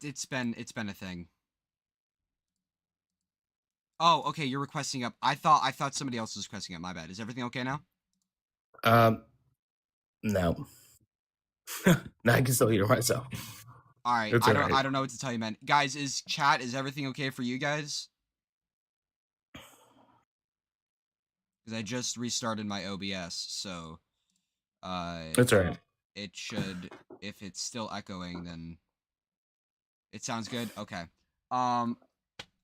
it's been a thing. Oh, okay, you're requesting up. I thought somebody else was requesting up. My bad. Is everything okay now? No. No, I can still hear myself. All right. It's alright. I don't know what to tell you, man. Guys, is everything okay for you guys? Because I just restarted my OBS, so It's alright. it should, if it's still echoing, then it sounds good. Okay. All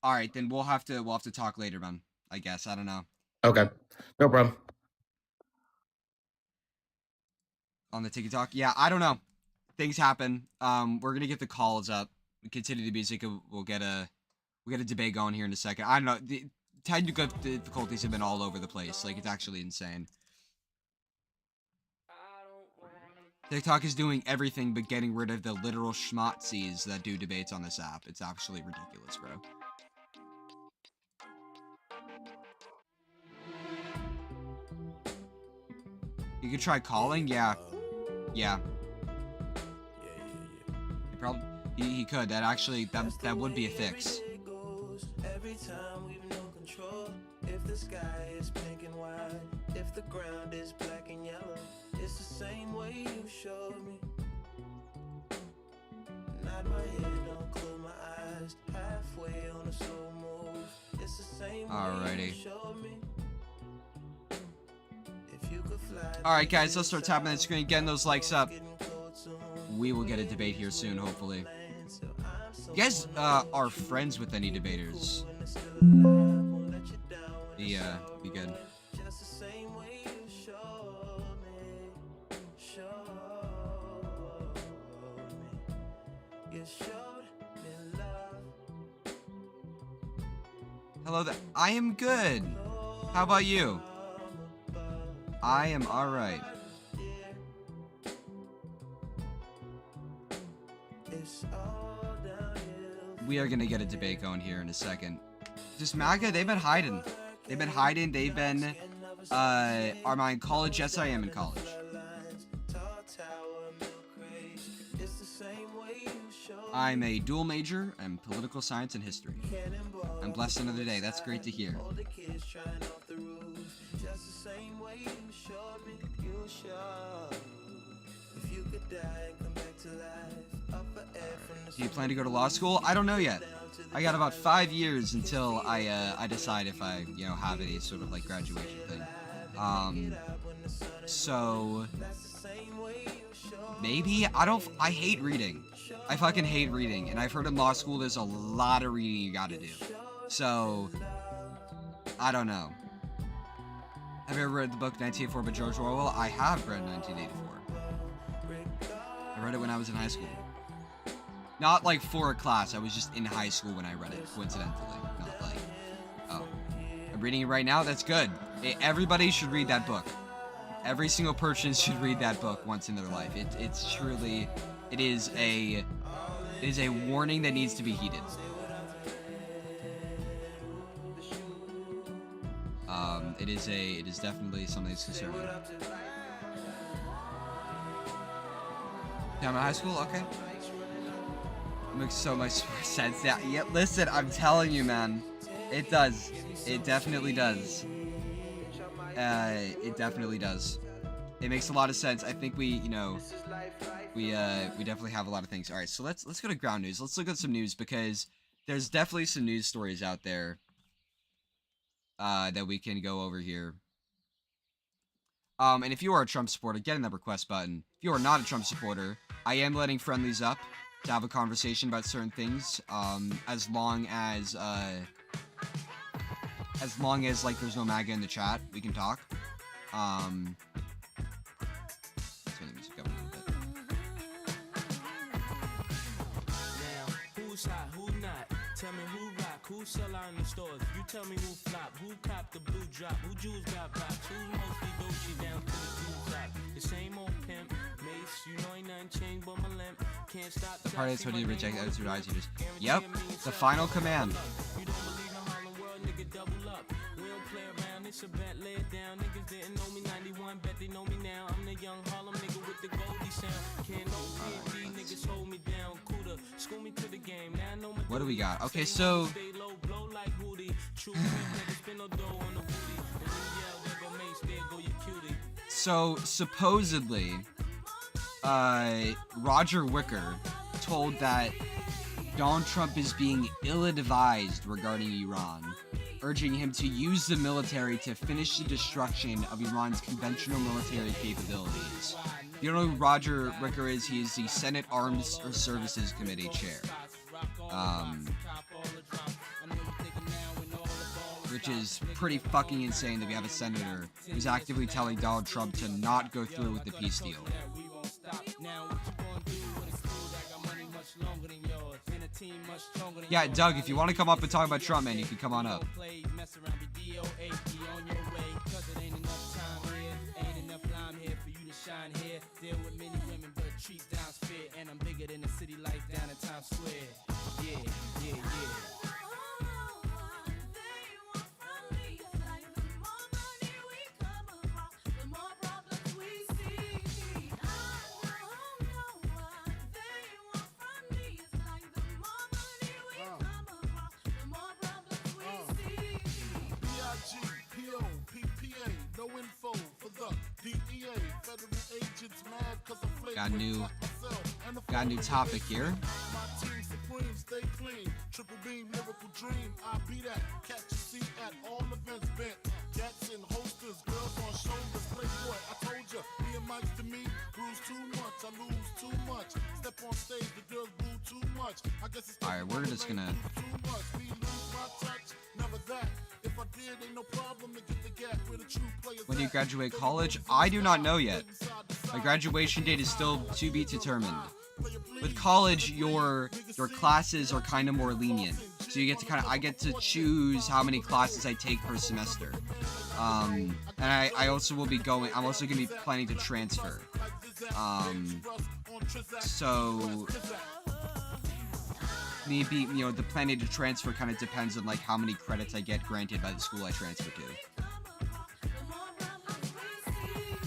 right, then we'll have to talk later, man. I guess. I don't know. Okay. No problem. On the TikTok. Yeah, I don't know. Things happen. We're gonna get the calls up. We continue the music. We'll get a debate going here in a second. I don't know. The technical difficulties have been all over the place. Like, it's actually insane. TikTok is doing everything but getting rid of the literal schmotzies that do debates on this app. It's actually ridiculous, bro. You could try calling? Yeah. Yeah. He probably he could. That actually that would be a fix. Every time we've no control. If the sky is pink and white, if the ground is black and yellow, it's the same way you showed me. Nod my head, don't close my eyes. Halfway on a slow move. It's the same way you showed me. If you could fly. Alright guys, let's start tapping the screen, getting those likes up. We will get a debate here soon, hopefully. You guys are friends with any debaters? Yeah, be good. Hello there. I am good. How about you? I am alright. We are gonna get a debate going here in a second. Just Maga, they've been hiding. They've been hiding. They've been, am I in college? Yes, I am in college. I'm a dual major in political science and history. I'm blessed another day. That's great to hear. Do you plan to go to law school? I don't know yet. I got about 5 years until I decide if I, have any sort of like graduation thing. So maybe I hate reading. I fucking hate reading, and I've heard in law school there's a lot of reading you gotta do. So I don't know. Have you ever read the book 1984 by George Orwell? I have read 1984. I read it when I was in high school. Not like for a class, I was just in high school when I read it, coincidentally. Not like, oh. I'm reading it right now? That's good. Everybody should read that book. Every single person should read that book once in their life. It's truly, it is a warning that needs to be heeded. It is definitely something that's concerning. Down in high school? Okay. Makes so much more sense. Yeah, listen, I'm telling you, man. It does. It definitely does. It definitely does. It makes a lot of sense. I think we definitely have a lot of things. All right, so let's go to ground news. Let's look at some news because there's definitely some news stories out there that we can go over here. And if you are a Trump supporter, get in that request button. If you are not a Trump supporter, I am letting friendlies up to have a conversation about certain things, as long as like there's no MAGA in the chat, we can talk. Let's turn the music up a little bit. Now, who's hot, who not? Tell me who rock, who sell out in the stores. You tell me who flop, who cop the blue drop, who Jews got pops, who's mostly Doji down to the blue top. The same old pimp, mace, you know ain't nothing changed but my limp. Can't stop. The party that's what you reject as your eyes. Yep, the final command. You don't believe in Harlem World, nigga, double up. We don't play around, it's a bet, lay it down. Niggas didn't know me 91, bet they know me now. I'm the young Harlem nigga with the Goldie sound. Can't no D&D, niggas hold me down. Cooler, school me to the what do we got? Okay, so supposedly, Roger Wicker told that Donald Trump is being ill-advised regarding Iran, urging him to use the military to finish the destruction of Iran's conventional military capabilities. You don't know who Roger Wicker is? He is the Senate Armed Services Committee chair. Which is pretty fucking insane that we have a senator who's actively telling Donald Trump to not go through with the peace deal. Yeah, Doug, if you want to come up and talk about Trump, man, you can come on up. Got a new topic here. Alright, we're just gonna... When do you graduate college? I do not know yet. My graduation date is still to be determined. With college, your classes are kind of more lenient. So you get to I get to choose how many classes I take per semester. And I also will be I'm also going to be planning to transfer. So maybe, the planning to transfer kind of depends on, like, how many credits I get granted by the school I transfer to.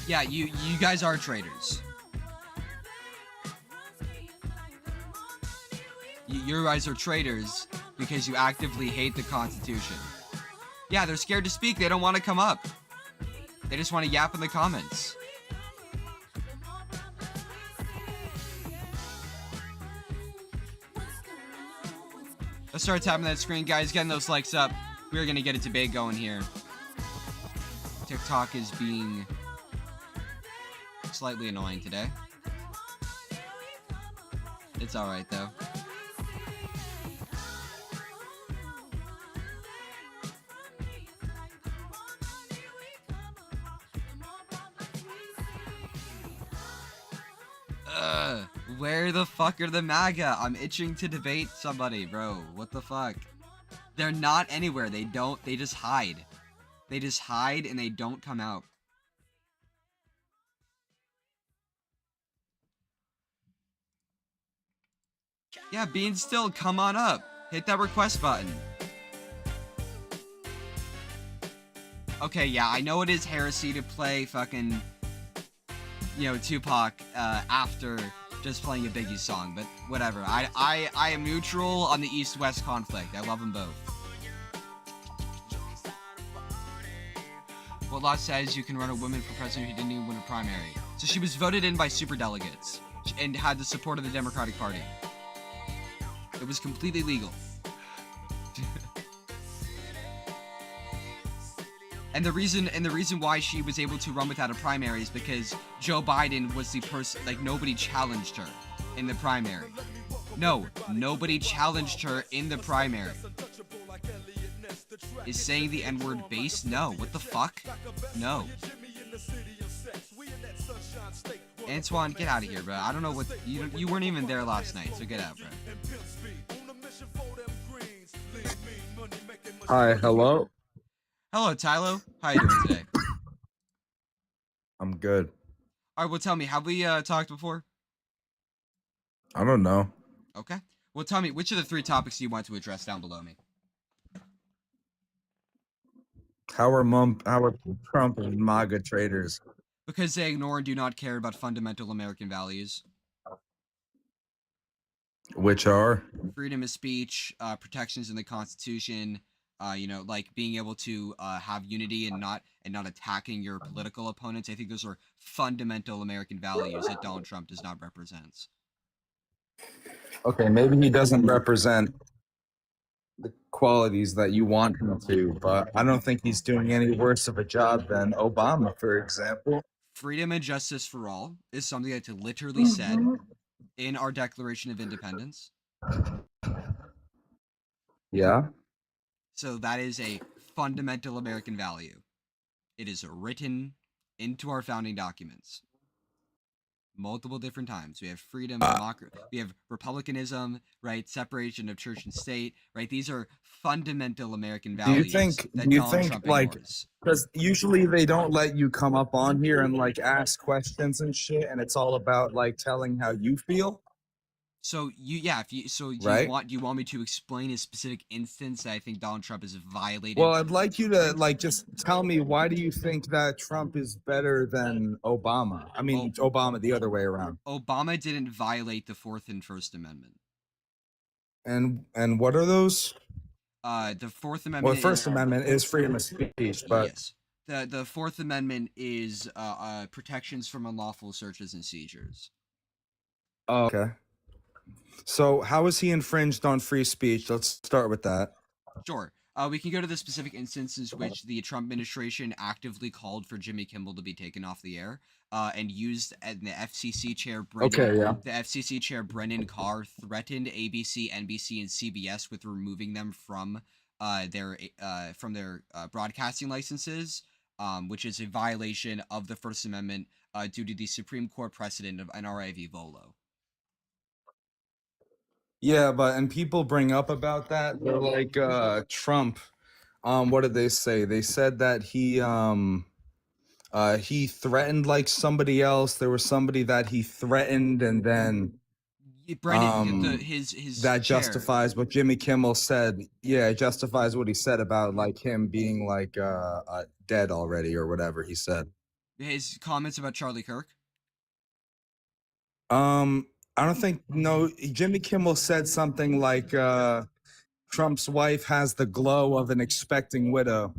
Yeah, you guys are traitors. You guys are traitors because you actively hate the Constitution. Yeah, they're scared to speak. They don't want to come up. They just want to yap in the comments. Let's start tapping that screen, guys. Getting those likes up. We're going to get a debate going here. TikTok is being slightly annoying today. It's alright, though. Where the fuck are the Maga? I'm itching to debate somebody, bro. What the fuck? They're not anywhere. They just hide. They just hide and they don't come out. Yeah, Bean Still, come on up. Hit that request button. Okay, yeah, I know it is heresy to play fucking, Tupac after just playing a Biggie song, but whatever. I am neutral on the East-West conflict. I love them both. What law says you can run a woman for president who didn't even win a primary? So she was voted in by superdelegates and had the support of the Democratic Party. It was completely legal. And the reason why she was able to run without a primary is because Joe Biden was the person, like, nobody challenged her in the primary. No, nobody challenged her in the primary. Is saying the N-word base? No. What the fuck? No. Antoine, get out of here, bro. I don't know what... You weren't even there last night, so get out, bro. Hi, hello? Hello, Tylo. How you doing today? I'm good. Alright, well, tell me, have we talked before? I don't know. Okay. Well, tell me, which of the three topics do you want to address down below me? How are Trump and MAGA traitors? Because they ignore and do not care about fundamental American values. Which are? freedom of speech, protections in the Constitution. Like being able to have unity and not attacking your political opponents. I think those are fundamental American values that Donald Trump does not represent. Okay, maybe he doesn't represent the qualities that you want him to, but I don't think he's doing any worse of a job than Obama, for example. Freedom and justice for all is something that's literally said in our Declaration of Independence. Yeah. So that is a fundamental American value. It is written into our founding documents multiple different times. We have freedom, democracy, we have republicanism, right? Separation of church and state, right? These are fundamental American Do you values think? that Do you Donald think Trump like? ignores. Because usually they don't let you come up on here and like ask questions and shit, and it's all about like telling how you feel, So right? do you want me to explain a specific instance that I think Donald Trump has violated? Well, I'd like you to like just tell me why do you think that Trump is better than Obama? I mean, Obama the other way around. Obama didn't violate the Fourth and First Amendment. And what are those? The Fourth Well, Amendment the First is Amendment is freedom of speech, but yes. The Fourth Amendment is protections from unlawful searches and seizures. oh, okay. So how is he infringed on free speech? Let's start with that. Sure. We can go to the specific instances which the Trump administration actively called for Jimmy Kimmel to be taken off the air, and used the FCC chair Brendan. Okay, yeah. The FCC chair Brendan Carr threatened ABC, NBC, and CBS with removing them from their broadcasting licenses, which is a violation of the First Amendment due to the Supreme Court precedent of NRA v. Volo. Yeah, but and people bring up about that. They're like Trump. What did they say? They said that he threatened like somebody else. There was somebody that he threatened, and then Brendan, his that chair, justifies what Jimmy Kimmel said. Yeah, it justifies what he said about like him being like dead already or whatever he said. his comments about Charlie Kirk. I don't think no. Jimmy Kimmel said something like Trump's wife has the glow of an expecting widow.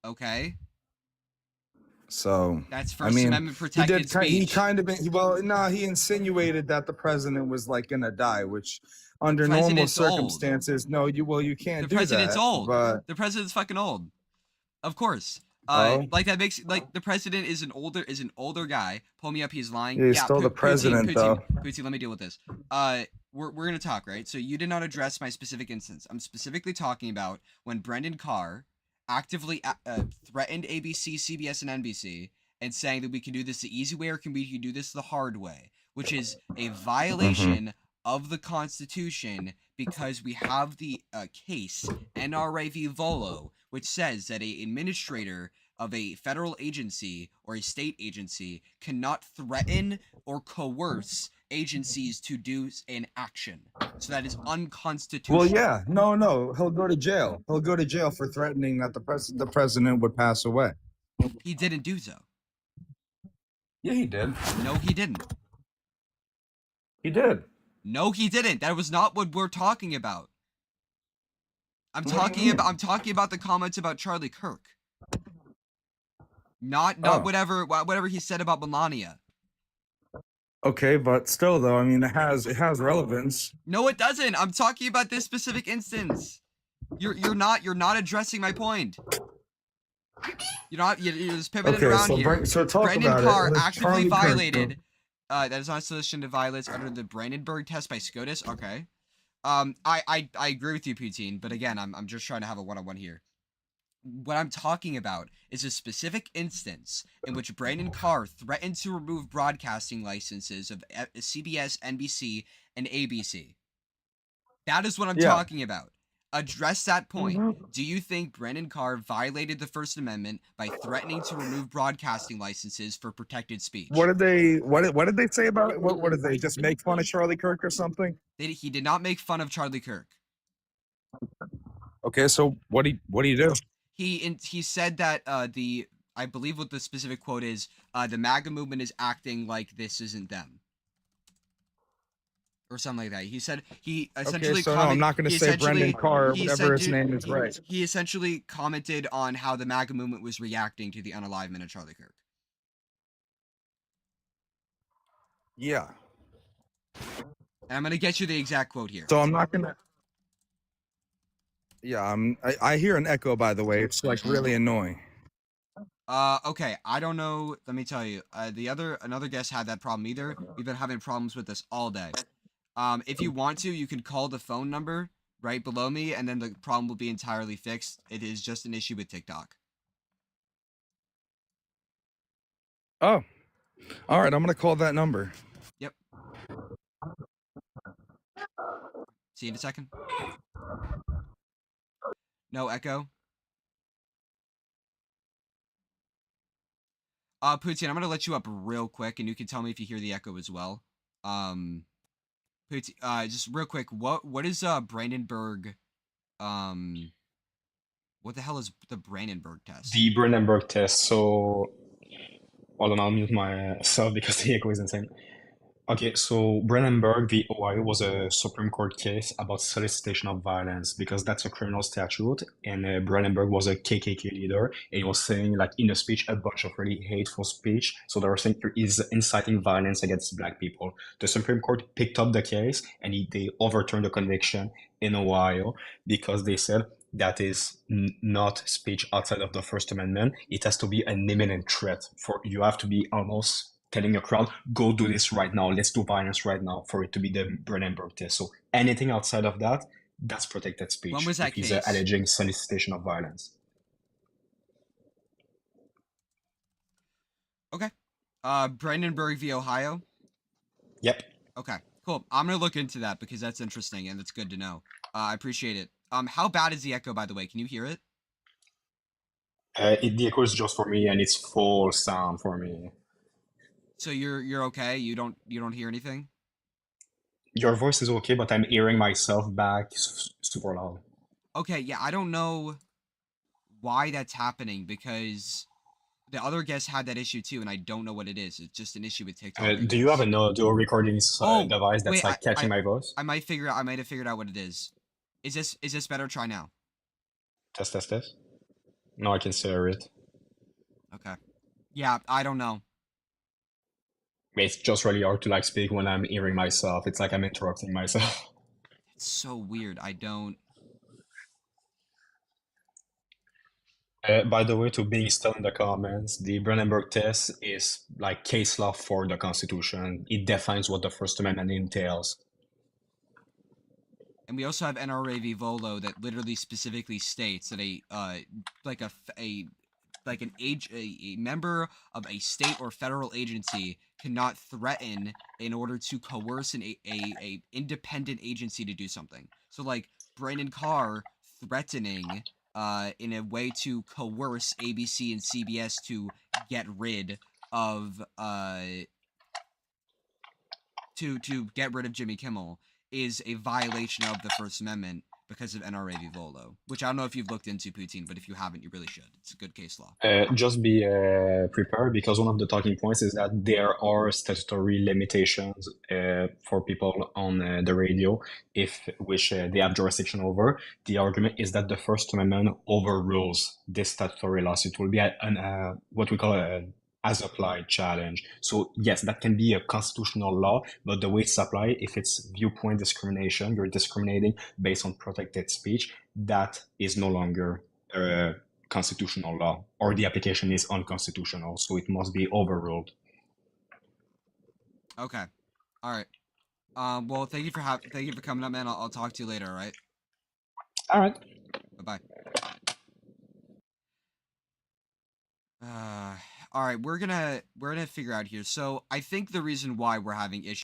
Okay. So That's I First mean, Amendment protected he speech. kind of he insinuated that the president was like gonna die, which under normal president's old. circumstances, you can't The do president's that. old. But The president's fucking old. Of course. Oh. Like that makes like the president is an older guy. Pull me up. He's lying. Yeah, he's still the president, though. Poutine, let me deal with this. We're gonna talk, right? So you did not address my specific instance. I'm specifically talking about when Brendan Carr actively threatened ABC, CBS, and NBC, and saying that we can do this the easy way or can we do this the hard way, which is a violation of the Constitution because we have the case NRA v. Volo, which says that an administrator of a federal agency or a state agency cannot threaten or coerce agencies to do an action. So that is unconstitutional. Well, yeah, no, he'll go to jail. He'll go to jail for threatening that the president would pass away. He didn't do so. Yeah, he did. No, he didn't. He did. No, he didn't. That was not what we're talking about. I'm What do you talking mean? about the comments about Charlie Kirk. Not Oh. whatever he said about Melania. Okay, but still, though, I mean, it has relevance. No, it doesn't. I'm talking about this specific instance. You're not addressing my point. You're just pivoting around here. So talk Brendan about Carr it. actively violated. That is not solicitation to violence under the Brandenburg test by SCOTUS. Okay. I agree with you, Poutine, but again, I'm just trying to have a one-on-one here. What I'm talking about is a specific instance in which Brandon Carr threatened to remove broadcasting licenses of CBS, NBC, and ABC. That is what I'm talking about. Address that point. Do you think Brandon Carr violated the First Amendment by threatening to remove broadcasting licenses for protected speech? What did they say about it? What did they just make fun of Charlie Kirk or something? He did not make fun of Charlie Kirk. Okay, so what do you do? He said that I believe what the specific quote is, the MAGA movement is acting like this isn't them. or something like that. He said he Okay, essentially so no, I'm not going to say Brendan Carr, or whatever his name is, right? He essentially commented on how the MAGA movement was reacting to the unalivement of Charlie Kirk. Yeah. And I'm gonna get you the exact quote here. So I'm not going to. Yeah, I hear an echo, by the way. It's like really annoying. Okay, I don't know. Let me tell you. Another guest had that problem either. We've been having problems with this all day. If you want to, you can call the phone number right below me, and then the problem will be entirely fixed. It is just an issue with TikTok. Oh, all right. I'm going to call that number. Yep. See you in a second. No echo. Poutine, I'm gonna let you up real quick, and you can tell me if you hear the echo as well. Poutine, just real quick, what is Brandenburg? What the hell is the Brandenburg test? The Brandenburg test. So, hold on, I'll mute myself because the echo is insane. Okay, so Brandenburg v. Ohio was a Supreme Court case about solicitation of violence because that's a criminal statute, and Brandenburg was a KKK leader, and he was saying, like, in a speech, a bunch of really hateful speech. So they were saying he's inciting violence against black people. The Supreme Court picked up the case, and they overturned the conviction in Ohio because they said that is not speech outside of the First Amendment. It has to be an imminent threat. You have to be almost telling a crowd, go do this right now, let's do violence right now, for it to be the Brandenburg test. So anything outside of that, that's protected speech. When was that if he's case? alleging solicitation of violence. Okay. Brandenburg v. Ohio? Yep. Okay, cool. I'm gonna look into that because that's interesting and it's good to know. I appreciate it. How bad is the echo, by the way? Can you hear it? The echo is just for me, and it's full sound for me. So you're okay? You don't hear anything? Your voice is okay, but I'm hearing myself back super loud. Okay, yeah, I don't know why that's happening because the other guests had that issue too, and I don't know what it is. It's just an issue with TikTok. Do you have an audio recording device that's wait, like catching my voice? I might have figured out what it is. Is this better? Try now. Test, test, test. No, I can hear it. Okay. Yeah, I don't know. It's just really hard to like speak when I'm hearing myself. It's like I'm interrupting myself. It's so weird. I don't. By the way, to being still in the comments, the Brandenburg test is like case law for the Constitution. It defines what the First Amendment entails. And we also have NRA v. Volo that literally specifically states that a member of a state or federal agency cannot threaten in order to coerce a independent agency to do something. So like Brandon Carr threatening in a way to coerce ABC and CBS to get rid of Jimmy Kimmel is a violation of the First Amendment because of NRA v. Volo, which I don't know if you've looked into, Poutine, but if you haven't, you really should. It's a good case law. Just be prepared, because one of the talking points is that there are statutory limitations for people on the radio, which they have jurisdiction over. The argument is that the First Amendment overrules this statutory law. So it will be what we call a as applied challenge. So yes, that can be a constitutional law, but the way it's applied, if it's viewpoint discrimination, you're discriminating based on protected speech, that is no longer a constitutional law, or the application is unconstitutional, so it must be overruled. Okay. All right. Well, thank you for coming up, man. I'll talk to you later, all right? All right. Bye-bye. All right, we're gonna figure out here. So I think the reason why we're having issues